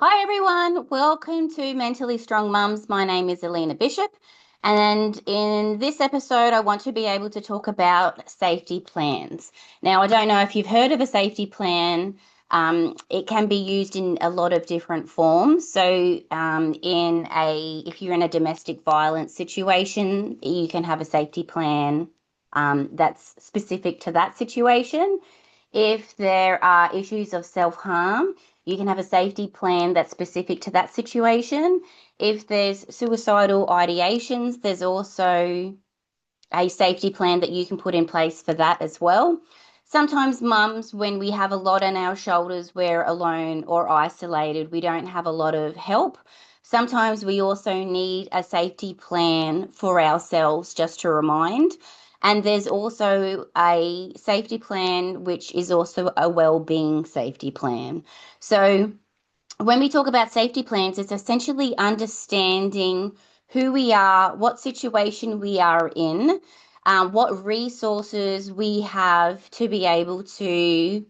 Hi everyone, welcome to Mentally Strong Mums. My name is Alina Bishop, and in this episode, I want to be able to talk about safety plans. Now, I don't know if you've heard of a safety plan. It can be used in a lot of different forms. So, if you're in a domestic violence situation, you can have a safety plan that's specific to that situation. If there are issues of self-harm, you can have a safety plan that's specific to that situation. If there's suicidal ideations, there's also a safety plan that you can put in place for that as well. Sometimes mums, when we have a lot on our shoulders, we're alone or isolated, we don't have a lot of help. Sometimes we also need a safety plan for ourselves, just to remind. And there's also a safety plan, which is also a well-being safety plan. So when we talk about safety plans, it's essentially understanding who we are, what situation we are in, what resources we have to be able to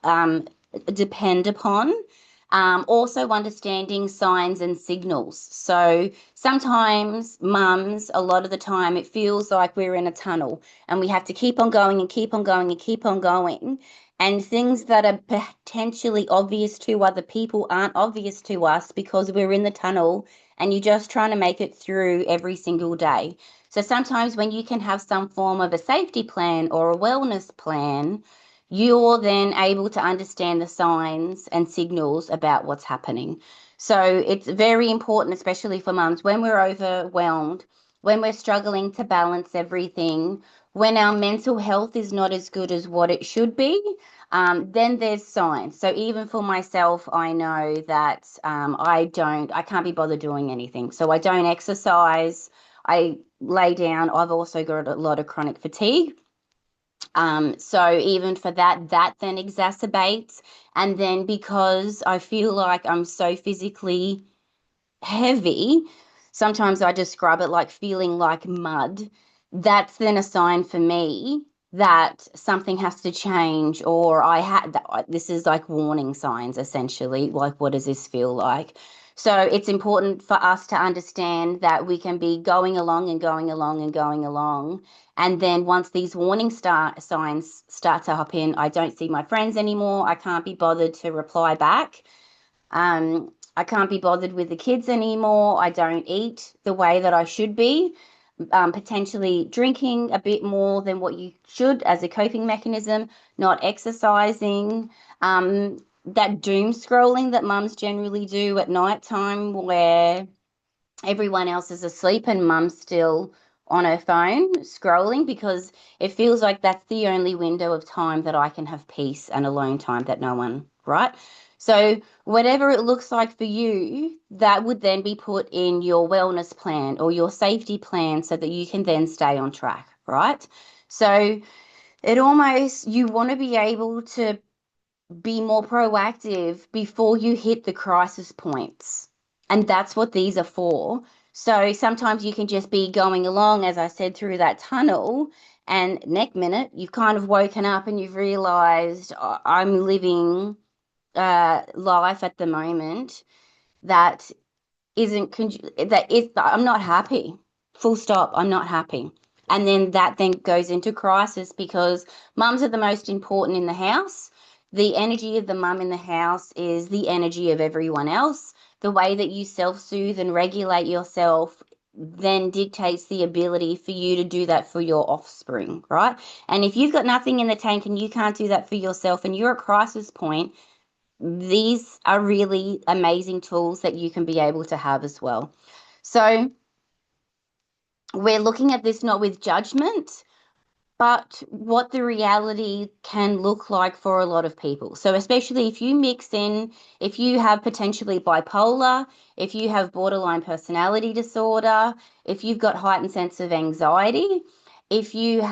um, depend upon. Also understanding signs and signals. So sometimes mums, a lot of the time, it feels like we're in a tunnel and we have to keep on going and keep on going and keep on going. And things that are potentially obvious to other people aren't obvious to us because we're in the tunnel and you're just trying to make it through every single day. So sometimes when you can have some form of a safety plan or a wellness plan, you're then able to understand the signs and signals about what's happening. So it's very important, especially for mums, when we're overwhelmed, when we're struggling to balance everything, when our mental health is not as good as what it should be, then there's signs. So even for myself, I know that I can't be bothered doing anything. So I don't exercise. I lay down. I've also got a lot of chronic fatigue. So even for that, that then exacerbates. And then because I feel like I'm so physically heavy, sometimes I describe it like feeling like mud. That's then a sign for me that something has to change, or this is like warning signs essentially. Like, what does this feel like? So it's important for us to understand that we can be going along and going along and going along. And then once these signs start to hop in, I don't see my friends anymore. I can't be bothered to reply back. I can't be bothered with the kids anymore. I don't eat the way that I should be, potentially drinking a bit more than what you should as a coping mechanism, not exercising, that doom scrolling that mums generally do at night time where everyone else is asleep and mum's still on her phone scrolling because it feels like that's the only window of time that I can have peace and alone time that no one, right? So whatever it looks like for you, that would then be put in your wellness plan or your safety plan so that you can then stay on track, right? So you want to be able to be more proactive before you hit the crisis points. And that's what these are for. So sometimes you can just be going along, as I said, through that tunnel, and next minute you've kind of woken up and you've realized I'm living life at the moment that I'm not happy. Full stop. I'm not happy. And then that then goes into crisis because mums are the most important in the house. The energy of the mum in the house is the energy of everyone else. The way that you self-soothe and regulate yourself then dictates the ability for you to do that for your offspring, right? And if you've got nothing in the tank and you can't do that for yourself and you're at crisis point, these are really amazing tools that you can be able to have as well. So we're looking at this not with judgment, but what the reality can look like for a lot of people. So especially if you have potentially bipolar, if you have borderline personality disorder, if you've got heightened sense of anxiety, if you're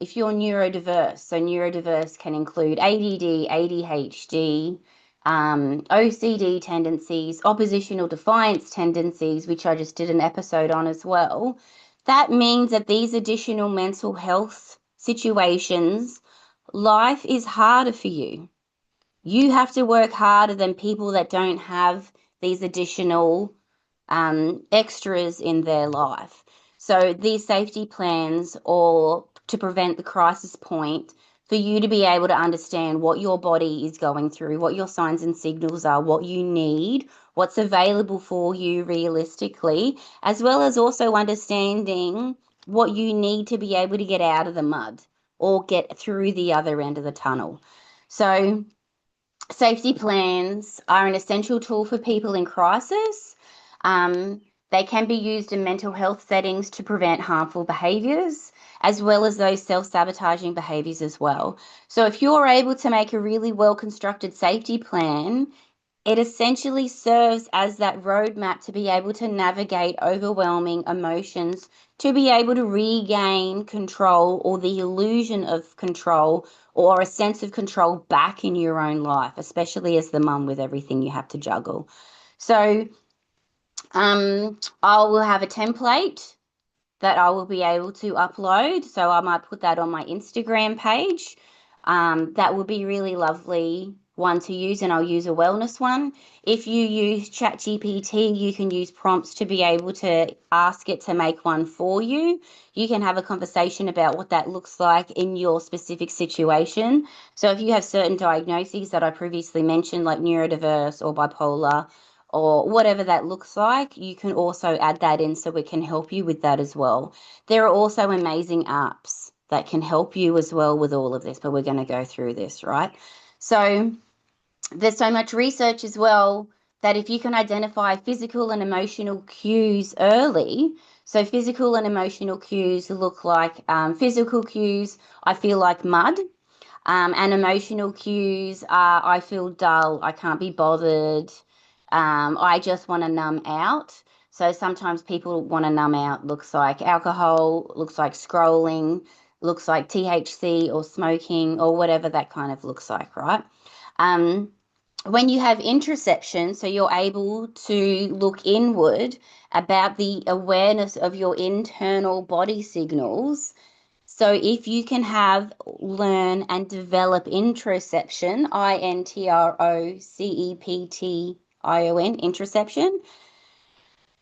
neurodiverse, so neurodiverse can include ADD, ADHD, OCD tendencies, oppositional defiance tendencies, which I just did an episode on as well. That means that these additional mental health situations, life is harder for you. You have to work harder than people that don't have these additional extras in their life. So these safety plans, or to prevent the crisis point, for you to be able to understand what your body is going through, what your signs and signals are, what you need, what's available for you realistically, as well as also understanding what you need to be able to get out of the mud or get through the other end of the tunnel. So safety plans are an essential tool for people in crisis. Um, they can be used in mental health settings to prevent harmful behaviours, as well as those self-sabotaging behaviours as well. So if you're able to make a really well-constructed safety plan, it essentially serves as that roadmap to be able to navigate overwhelming emotions, to be able to regain control or the illusion of control or a sense of control back in your own life, especially as the mum with everything you have to juggle. So I will have a template that I will be able to upload. So I might put that on my Instagram page. That would be really lovely one to use, and I'll use a wellness one. If you use ChatGPT, you can use prompts to be able to ask it to make one for you. You can have a conversation about what that looks like in your specific situation. So if you have certain diagnoses that I previously mentioned, like neurodiverse or bipolar, or whatever that looks like, you can also add that in so it can help you with that as well. There are also amazing apps that can help you as well with all of this, but we're going to go through this, right? So there's so much research as well that if you can identify physical and emotional cues early, so physical and emotional cues look like physical cues, I feel like mud. And emotional cues are I feel dull, I can't be bothered, I just want to numb out. So sometimes people want to numb out, looks like alcohol, looks like scrolling, looks like THC or smoking or whatever that kind of looks like, right? Um, when you have interoception, so you're able to look inward about the awareness of your internal body signals. So if you can have, learn and develop interoception, Introception, interoception,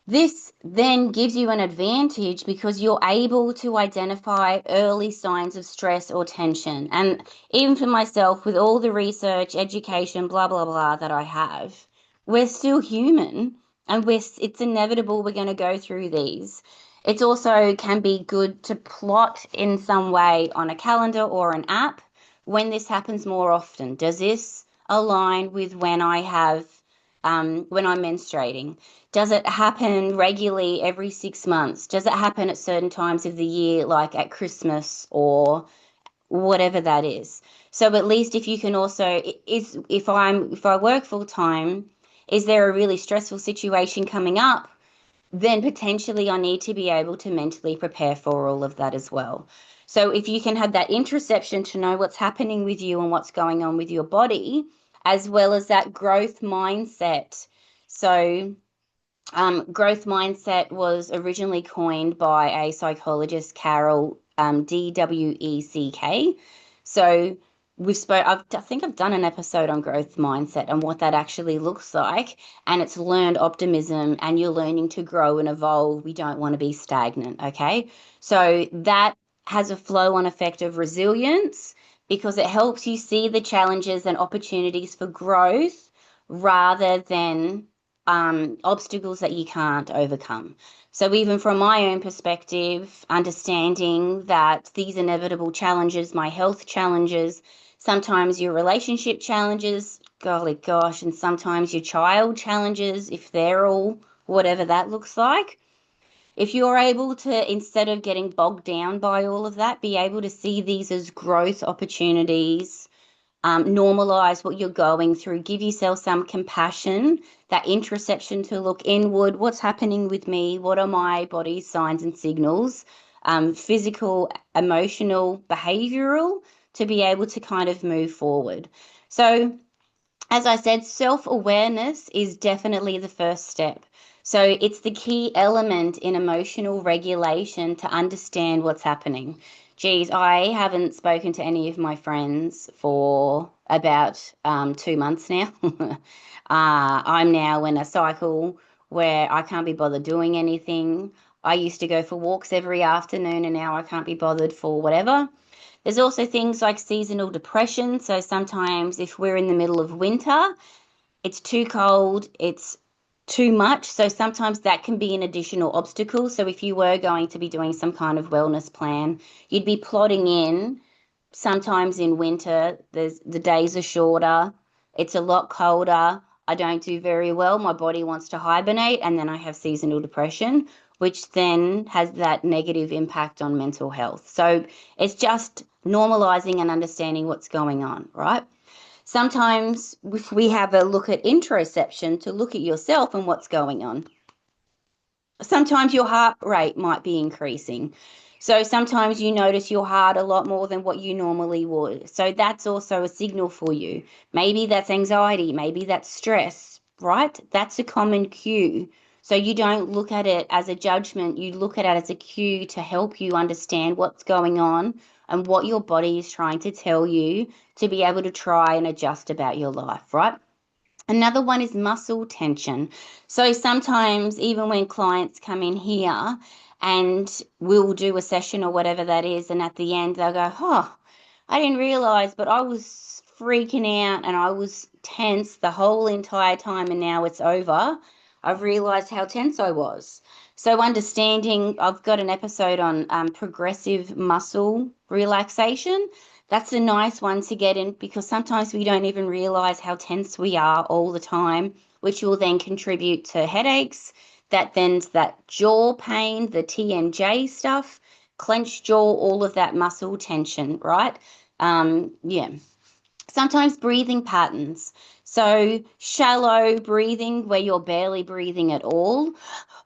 this then gives you an advantage because you're able to identify early signs of stress or tension. And even for myself, with all the research, education, blah, blah, blah that I have, we're still human, and it's inevitable we're going to go through these. It also can be good to plot in some way on a calendar or an app when this happens more often. Does this align with when when I'm menstruating? Does it happen regularly every 6 months? Does it happen at certain times of the year, like at Christmas or whatever that is? So at least if you can also, if I work full time, is there a really stressful situation coming up? Then potentially I need to be able to mentally prepare for all of that as well. So if you can have that interoception to know what's happening with you and what's going on with your body, as well as that growth mindset. So growth mindset was originally coined by a psychologist, Carol Dweck. So I think I've done an episode on growth mindset and what that actually looks like. And it's learned optimism, and you're learning to grow and evolve. We don't want to be stagnant. Okay. So that has a flow on effect of resilience because it helps you see the challenges and opportunities for growth rather than obstacles that you can't overcome. So even from my own perspective, understanding that these inevitable challenges, my health challenges, sometimes your relationship challenges, golly gosh, and sometimes your child challenges, if they're all whatever that looks like. If you're able to, instead of getting bogged down by all of that, be able to see these as growth opportunities, normalize what you're going through, give yourself some compassion, that interoception to look inward. What's happening with me? What are my body's signs and signals? Physical, emotional, behavioral, to be able to kind of move forward. So, as I said, self-awareness is definitely the first step. So it's the key element in emotional regulation to understand what's happening. geez, I haven't spoken to any of my friends for about 2 months now. I'm now in a cycle where I can't be bothered doing anything. I used to go for walks every afternoon and now I can't be bothered for whatever. There's also things like seasonal depression. So sometimes if we're in the middle of winter, it's too cold, it's too much. So sometimes that can be an additional obstacle. So if you were going to be doing some kind of wellness plan, you'd be plotting in sometimes in winter, the days are shorter, it's a lot colder. I don't do very well. My body wants to hibernate, and then I have seasonal depression, which then has that negative impact on mental health. So it's just normalizing and understanding what's going on, right? Sometimes if we have a look at introception to look at yourself and what's going on, sometimes your heart rate might be increasing. So sometimes you notice your heart a lot more than what you normally would. So that's also a signal for you. Maybe that's anxiety, maybe that's stress, right? That's a common cue. So you don't look at it as a judgment, you look at it as a cue to help you understand what's going on and what your body is trying to tell you to be able to try and adjust about your life, right? Another one is muscle tension. So sometimes, even when clients come in here and we'll do a session or whatever that is, and at the end they'll go, "Oh, I didn't realize, but I was freaking out and I was tense the whole entire time, and now it's over. I've realized how tense I was." So, understanding, I've got an episode on progressive muscle relaxation. That's a nice one to get in because sometimes we don't even realize how tense we are all the time, which will then contribute to headaches. That jaw pain, the TMJ stuff, clenched jaw, all of that muscle tension, right? Yeah. Sometimes breathing patterns. So shallow breathing where you're barely breathing at all,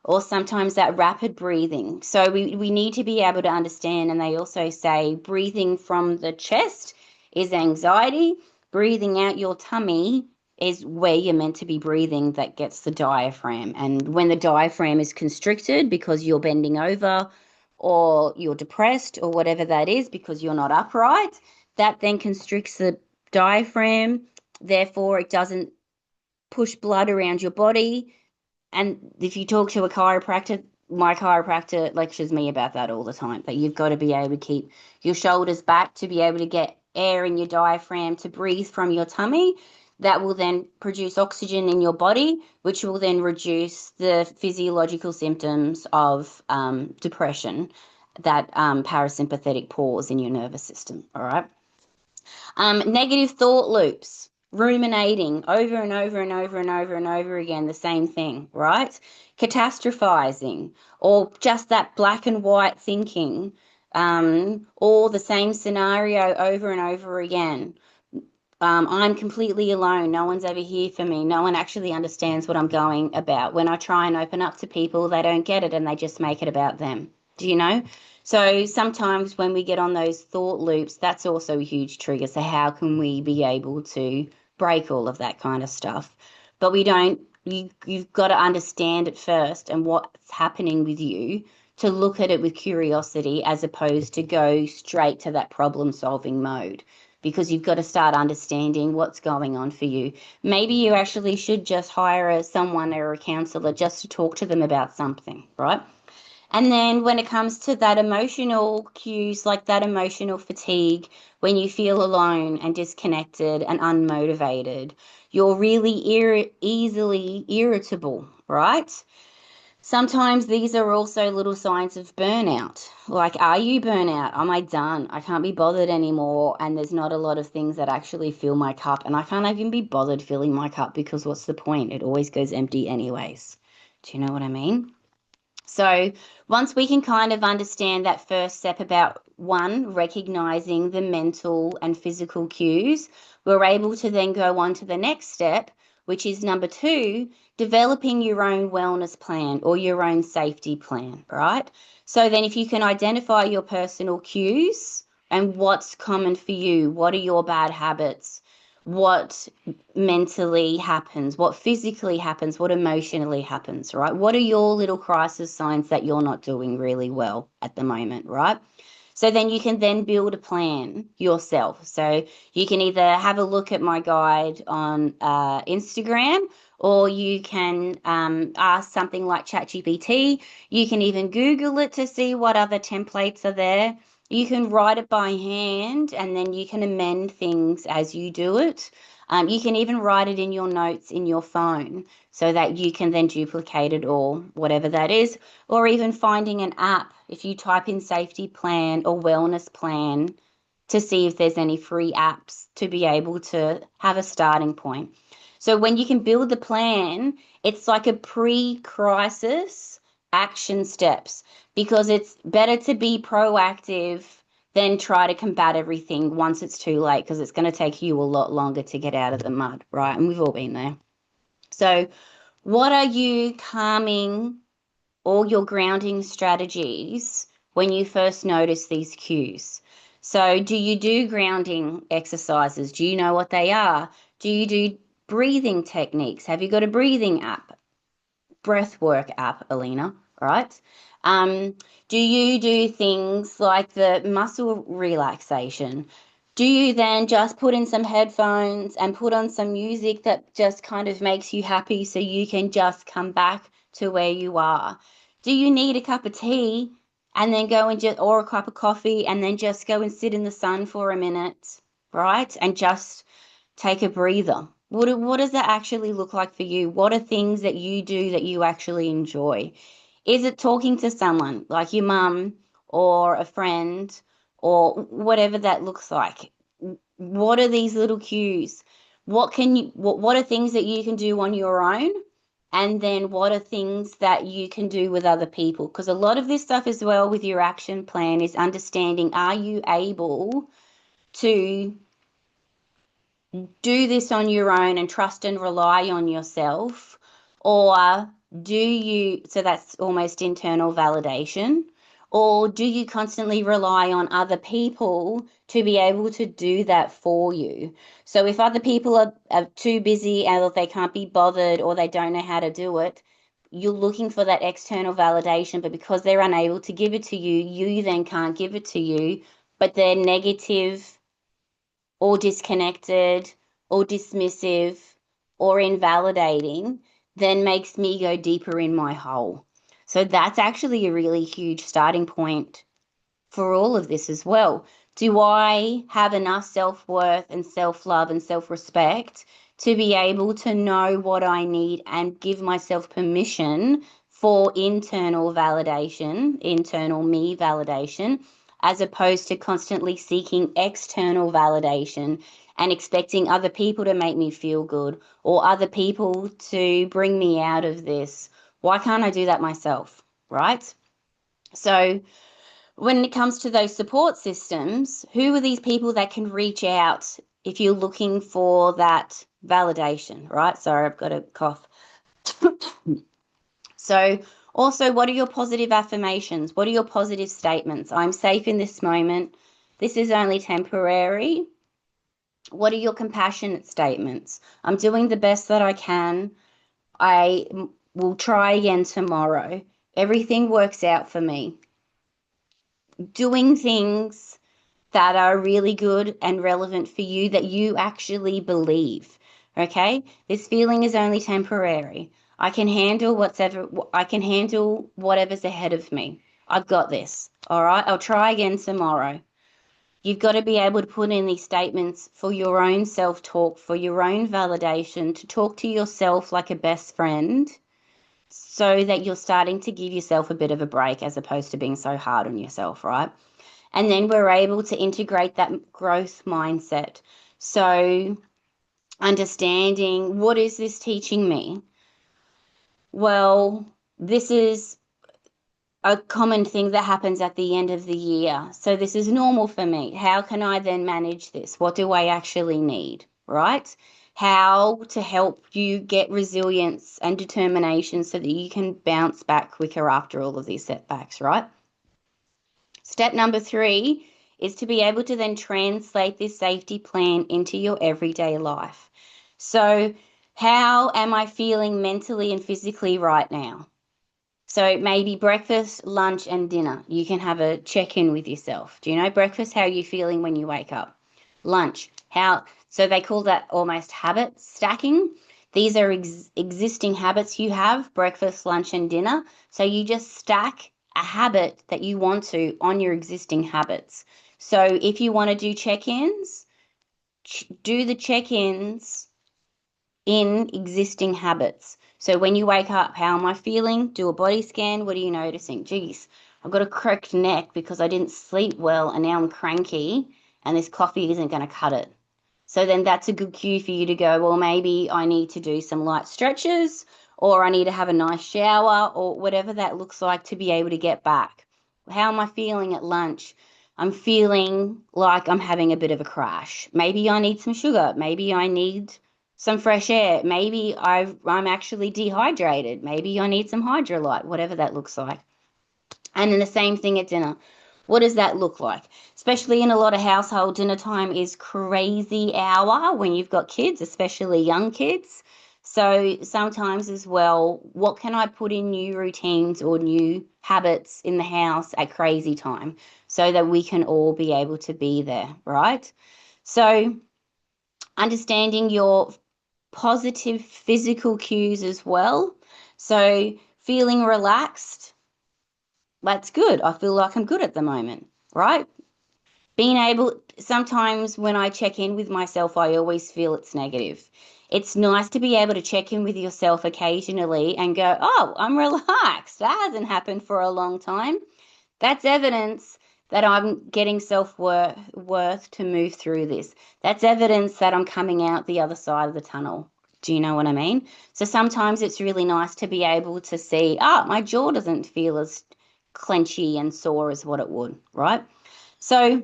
or sometimes that rapid breathing. So we need to be able to understand, and they also say breathing from the chest is anxiety, breathing out your tummy is where you're meant to be breathing, that gets the diaphragm. And when the diaphragm is constricted because you're bending over or you're depressed or whatever that is because you're not upright, that then constricts the diaphragm. Therefore, it doesn't push blood around your body. And if you talk to a chiropractor, my chiropractor lectures me about that all the time, that you've got to be able to keep your shoulders back to be able to get air in your diaphragm to breathe from your tummy. That will then produce oxygen in your body, which will then reduce the physiological symptoms of depression, that parasympathetic pause in your nervous system. All right. Negative thought loops, ruminating over and over and over and over and over again, the same thing, right? Catastrophizing, or just that black and white thinking, or the same scenario over and over again. I'm completely alone. No one's ever here for me. No one actually understands what I'm going about. When I try and open up to people, they don't get it and they just make it about them. Do you know? So sometimes when we get on those thought loops, that's also a huge trigger. So how can we be able to break all of that kind of stuff? But we don't, you've got to understand it first and what's happening with you to look at it with curiosity as opposed to go straight to that problem solving mode, because you've got to start understanding what's going on for you. Maybe you actually should just hire someone or a counselor just to talk to them about something, right? And then when it comes to that emotional cues, like that emotional fatigue, when you feel alone and disconnected and unmotivated, you're really easily irritable, right? Sometimes these are also little signs of burnout. Like, are you burnout? Am I done? I can't be bothered anymore. And there's not a lot of things that actually fill my cup. And I can't even be bothered filling my cup because what's the point? It always goes empty anyways. Do you know what I mean? So once we can kind of understand that first step about one, recognizing the mental and physical cues, we're able to then go on to the next step, which is number two, developing your own wellness plan or your own safety plan, right? So then if you can identify your personal cues and what's common for you, what are your bad habits, what mentally happens, what physically happens, what emotionally happens, right? What are your little crisis signs that you're not doing really well at the moment, right? So then you can then build a plan yourself. So you can either have a look at my guide on Instagram, or you can ask something like ChatGPT. You can even Google it to see what other templates are there. You can write it by hand, and then you can amend things as you do it. You can even write it in your notes in your phone so that you can then duplicate it, or whatever that is, or even finding an app if you type in safety plan or wellness plan to see if there's any free apps to be able to have a starting point. So when you can build the plan, it's like a pre-crisis action steps, because it's better to be proactive than try to combat everything once it's too late, because it's going to take you a lot longer to get out of the mud, right? And we've all been there. So what are you calming all your grounding strategies when you first notice these cues? So, do you do grounding exercises? Do you know what they are? Do you do breathing techniques? Have you got a breathing app, breath work app, Alina? Right? Um, do you do things like the muscle relaxation? Do you then just put in some headphones and put on some music that just kind of makes you happy so you can just come back to where you are? Do you need a cup of tea and then go and just, or a cup of coffee, and then just go and sit in the sun for a minute, right? And just take a breather. What does that actually look like for you? What are things that you do that you actually enjoy? Is it talking to someone like your mum or a friend or whatever that looks like? What are these little cues? What are things that you can do on your own? And then what are things that you can do with other people? Because a lot of this stuff as well with your action plan is understanding, are you able to do this on your own and trust and rely on yourself? Or do you, so that's almost internal validation, or do you constantly rely on other people to be able to do that for you? So if other people are too busy, or they can't be bothered, or they don't know how to do it, you're looking for that external validation, but because they're unable to give it to you, you then can't give it to you, but they're negative or disconnected or dismissive or invalidating, then makes me go deeper in my hole. So that's actually a really huge starting point for all of this as well. Do I have enough self-worth and self-love and self-respect to be able to know what I need and give myself permission for internal validation, internal me validation, as opposed to constantly seeking external validation and expecting other people to make me feel good or other people to bring me out of this? Why can't I do that myself, right? So when it comes to those support systems, who are these people that can reach out if you're looking for that validation, right? Sorry, I've got a cough. So also, what are your positive affirmations? What are your positive statements? I'm safe in this moment. This is only temporary. What are your compassionate statements? I'm doing the best that I can. I will try again tomorrow. Everything works out for me. Doing things that are really good and relevant for you that you actually believe. Okay? This feeling is only temporary. I can handle whatever's ahead of me. I've got this. All right? I'll try again tomorrow. You've got to be able to put in these statements for your own self-talk, for your own validation, to talk to yourself like a best friend, so that you're starting to give yourself a bit of a break as opposed to being so hard on yourself, right? And then we're able to integrate that growth mindset. So understanding, what is this teaching me? Well, this is a common thing that happens at the end of the year. So this is normal for me. How can I then manage this? What do I actually need, right? How to help you get resilience and determination so that you can bounce back quicker after all of these setbacks, right? Step number 3 is to be able to then translate this safety plan into your everyday life. So how am I feeling mentally and physically right now? So maybe breakfast, lunch, and dinner. You can have a check-in with yourself. Do you know breakfast? How are you feeling when you wake up? Lunch, how? So they call that almost habit stacking. These are existing habits you have, breakfast, lunch, and dinner. So you just stack a habit that you want to on your existing habits. So if you want to do check-ins, do the check-ins in existing habits. So when you wake up, how am I feeling? Do a body scan. What are you noticing? Geez, I've got a cracked neck because I didn't sleep well and now I'm cranky and this coffee isn't going to cut it. So then that's a good cue for you to go, well, maybe I need to do some light stretches or I need to have a nice shower or whatever that looks like to be able to get back. How am I feeling at lunch? I'm feeling like I'm having a bit of a crash. Maybe I need some sugar. Maybe I need some fresh air. Maybe I'm actually dehydrated. Maybe I need some hydrolyte, whatever that looks like. And then the same thing at dinner. What does that look like? Especially in a lot of households, dinner time is crazy hour when you've got kids, especially young kids. So sometimes as well, what can I put in new routines or new habits in the house at crazy time so that we can all be able to be there, right? So understanding your positive physical cues as well. So feeling relaxed, that's good. I feel like I'm good at the moment, right? Being able, sometimes when I check in with myself, I always feel it's negative. It's nice to be able to check in with yourself occasionally and go, oh, I'm relaxed. That hasn't happened for a long time. That's evidence that I'm getting self-worth to move through this. That's evidence that I'm coming out the other side of the tunnel. Do you know what I mean? So sometimes it's really nice to be able to see, my jaw doesn't feel as clenchy and sore as what it would, right? So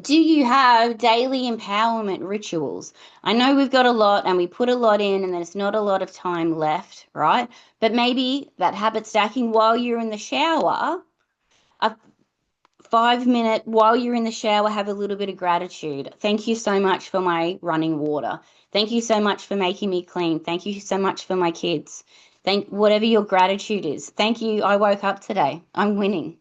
do you have daily empowerment rituals? I know we've got a lot and we put a lot in and there's not a lot of time left, right? But maybe that habit stacking while you're in the shower, a 5 minute while you're in the shower, have a little bit of gratitude. Thank you so much for my running water. Thank you so much for making me clean. Thank you so much for my kids. Thank whatever your gratitude is. Thank you. I woke up today. I'm winning.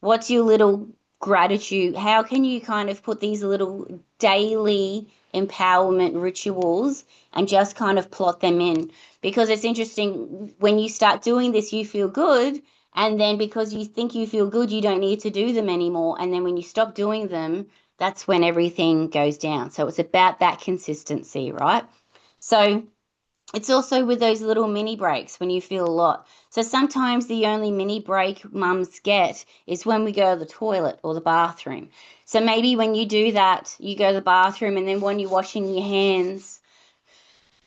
What's your little gratitude? How can you kind of put these little daily empowerment rituals and just kind of plot them in? Because it's interesting when you start doing this, you feel good. And then because you think you feel good, you don't need to do them anymore. And then when you stop doing them, that's when everything goes down. So it's about that consistency, right? So it's also with those little mini breaks when you feel a lot. So sometimes the only mini break mums get is when we go to the toilet or the bathroom. So maybe when you do that, you go to the bathroom and then when you're washing your hands,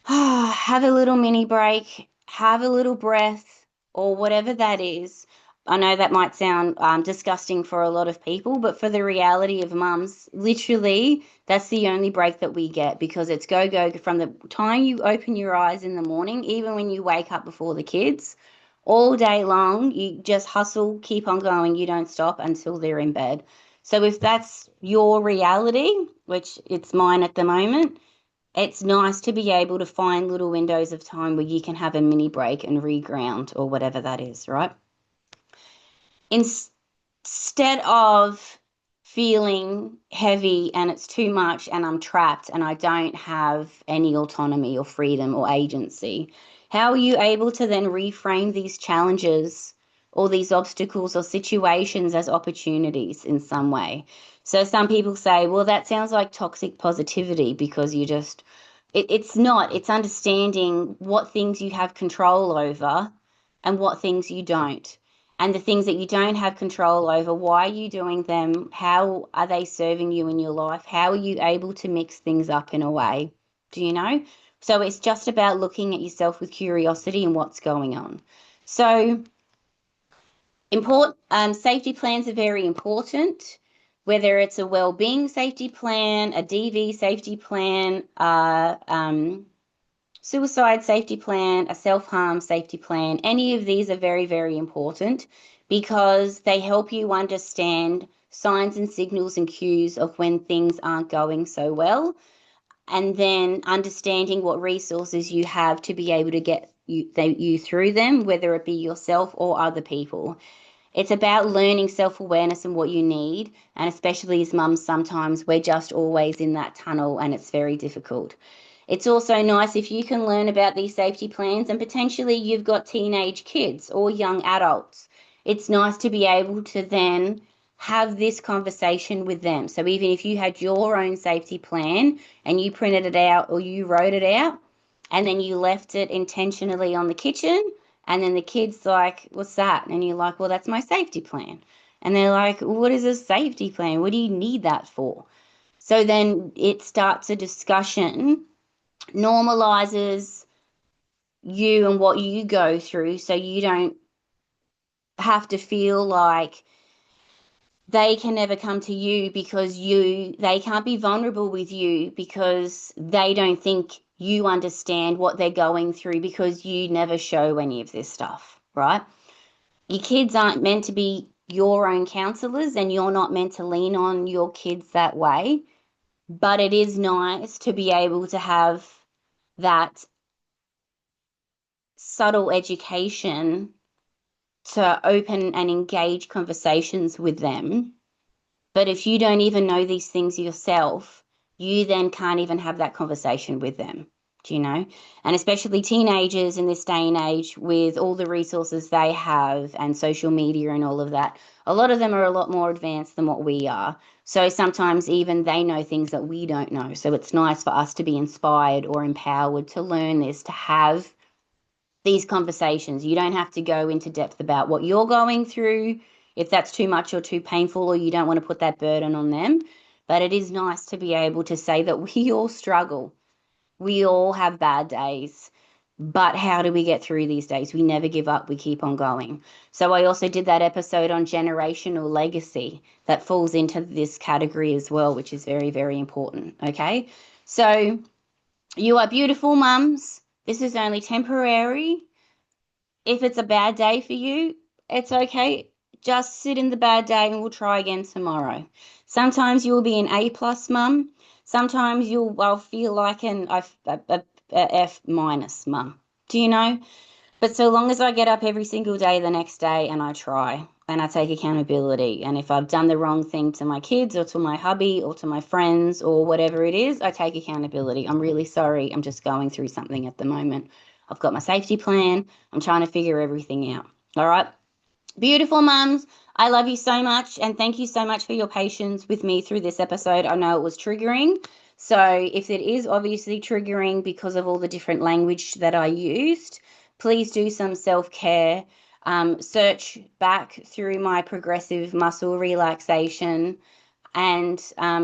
have a little mini break, have a little breath, or whatever that is. I know that might sound disgusting for a lot of people, but for the reality of mums, literally, that's the only break that we get because it's go, go from the time you open your eyes in the morning, even when you wake up before the kids, all day long, you just hustle, keep on going, you don't stop until they're in bed. So if that's your reality, which it's mine at the moment, it's nice to be able to find little windows of time where you can have a mini break and reground or whatever that is, right? Instead of feeling heavy and it's too much and I'm trapped and I don't have any autonomy or freedom or agency, how are you able to then reframe these challenges or these obstacles or situations as opportunities in some way? So some people say, well, that sounds like toxic positivity because it's not. It's understanding what things you have control over and what things you don't. And the things that you don't have control over, why are you doing them? How are they serving you in your life? How are you able to mix things up in a way? Do you know? So it's just about looking at yourself with curiosity and what's going on. So safety plans are very important, whether it's a well-being safety plan, a DV safety plan, suicide safety plan, a self-harm safety plan. Any of these are very, very important because they help you understand signs and signals and cues of when things aren't going so well, and then understanding what resources you have to be able to get you through them, whether it be yourself or other people. It's about learning self-awareness and what you need. And especially as mums, sometimes we're just always in that tunnel and it's very difficult. It's also nice if you can learn about these safety plans and potentially you've got teenage kids or young adults. It's nice to be able to then have this conversation with them. So even if you had your own safety plan and you printed it out or you wrote it out and then you left it intentionally on the kitchen, and then the kid's like, what's that? And you're like, well, that's my safety plan. And they're like, what is a safety plan? What do you need that for? So then it starts a discussion, normalizes you and what you go through so you don't have to feel like they can never come to you because they can't be vulnerable with you because they don't think you understand what they're going through because you never show any of this stuff, right? Your kids aren't meant to be your own counselors and you're not meant to lean on your kids that way. But it is nice to be able to have that subtle education to open and engage conversations with them. But if you don't even know these things yourself, you then can't even have that conversation with them. Do you know? And especially teenagers in this day and age with all the resources they have and social media and all of that, a lot of them are a lot more advanced than what we are. So sometimes even they know things that we don't know. So it's nice for us to be inspired or empowered to learn this, to have these conversations. You don't have to go into depth about what you're going through if that's too much or too painful or you don't want to put that burden on them. But it is nice to be able to say that we all struggle. We all have bad days. But how do we get through these days? We never give up. We keep on going. So I also did that episode on generational legacy that falls into this category as well, which is very, very important. Okay. So you are beautiful, mums. This is only temporary. If it's a bad day for you, it's okay. Just sit in the bad day and we'll try again tomorrow. Sometimes you'll be an A plus mum. Sometimes I'll feel like a F minus mum. Do you know? But so long as I get up every single day the next day and I try and I take accountability, and if I've done the wrong thing to my kids or to my hubby or to my friends or whatever it is, I take accountability. I'm really sorry. I'm just going through something at the moment. I've got my safety plan. I'm trying to figure everything out. All right. Beautiful mums, I love you so much. And thank you so much for your patience with me through this episode. I know it was triggering. So if it is obviously triggering because of all the different language that I used, please do some self-care. Search back through my progressive muscle relaxation and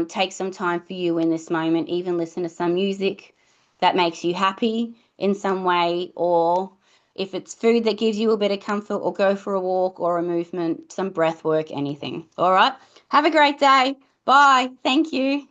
take some time for you in this moment. Even listen to some music that makes you happy in some way, or if it's food that gives you a bit of comfort, or go for a walk or a movement, some breath work, anything. All right. Have a great day. Bye. Thank you.